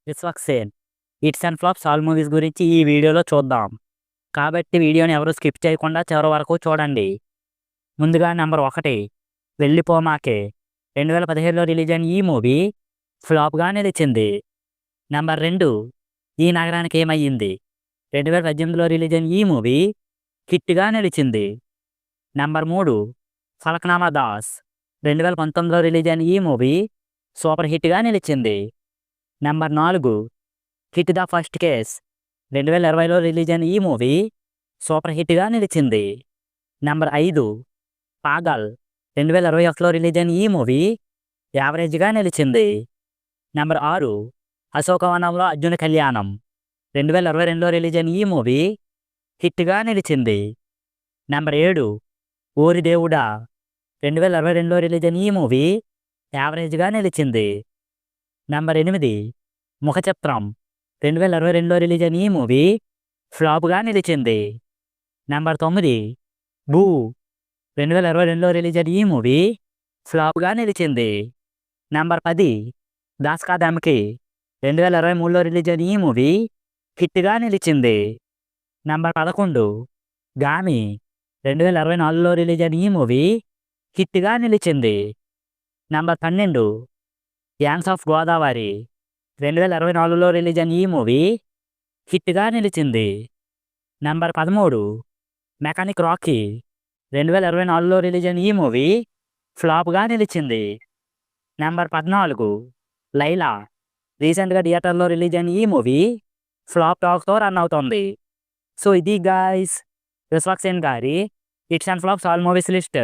Vishwaksen hits and flops all movies గురించి ఈ వీడియోలో చూద్దాం. కాబట్టి వీడియోని ఎవరు స్కిప్ చేయకుండా చివరి వరకు చూడండి. ముందుగా నెంబర్ 1 వెళ్ళిపోమాకే 2017లో రిలీజ్ అయిన ఈ మూవీ ఫ్లాప్గా నిలిచింది. నెంబర్ 2 ఈ నగరానికి ఏమయ్యింది 2018లో రిలీజ్ అయిన ఈ మూవీ హిట్గా నిలిచింది. నెంబర్ 3 ఫలక్నామా దాస్ 2019లో రిలీజ్ అయిన ఈ మూవీ సూపర్ హిట్గా నిలిచింది. Number 4 hit the first case 2020లో రిలీజ్ అయిన ఈ మూవీ సూపర్ హిట్గా నిలిచింది. నెంబర్ 5 పాగల్ 2021లో రిలీజ్ అయిన ఈ మూవీ యావరేజ్గా నిలిచింది. నెంబర్ 6 అశోకవనంలో అర్జున కళ్యాణం 2022లో రిలీజ్ అయిన ఈ మూవీ హిట్గా నిలిచింది. నెంబర్ 7 ఓరి దేవుడా 2022లో రిలీజ్ అయిన ఈ మూవీ యావరేజ్గా నిలిచింది. నెంబర్ 8 ముఖచిత్రం 2022లో రిలీజ్ అయిన ఈ మూవీ ఫ్లాప్గా నిలిచింది. నెంబర్ 9 భూ 2022లో రిలీజ్ అయిన ఈ మూవీ ఫ్లాప్గా నిలిచింది. నెంబర్ 10 దాస్ కా దమ్కి 2023లో రిలీజ్ అయిన ఈ మూవీ హిట్గా నిలిచింది. నెంబర్ 11 గామి 2024లో రిలీజ్ అయిన ఈ మూవీ హిట్గా నిలిచింది. నెంబర్ 12 యాంగ్స్ ఆఫ్ గోదావరి 2024లో రిలీజ్ అయిన ఈ మూవీ హిట్గా నిలిచింది. నెంబర్ 13 మెకానిక్ రాకీ 2024లో రిలీజ్ అయిన ఈ మూవీ ఫ్లాప్గా నిలిచింది. నెంబర్ 14 లైలా రీసెంట్గా థియేటర్లో రిలీజ్ అయిన ఈ మూవీ ఫ్లాప్ టాక్తో రన్ అవుతుంది. సో ఇది గాయ్స్ విశ్వక్సేన్ గారి hits and flops all movies list.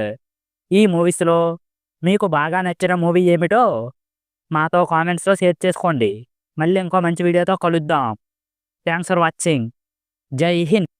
ఈ మూవీస్లో మీకు బాగా నచ్చిన మూవీ ఏమిటో మాతో కామెంట్స్లో షేర్ చేసుకోండి. మళ్ళీ ఇంకో మంచి వీడియోతో కలుద్దాం. Thanks for watching. జై హింద్.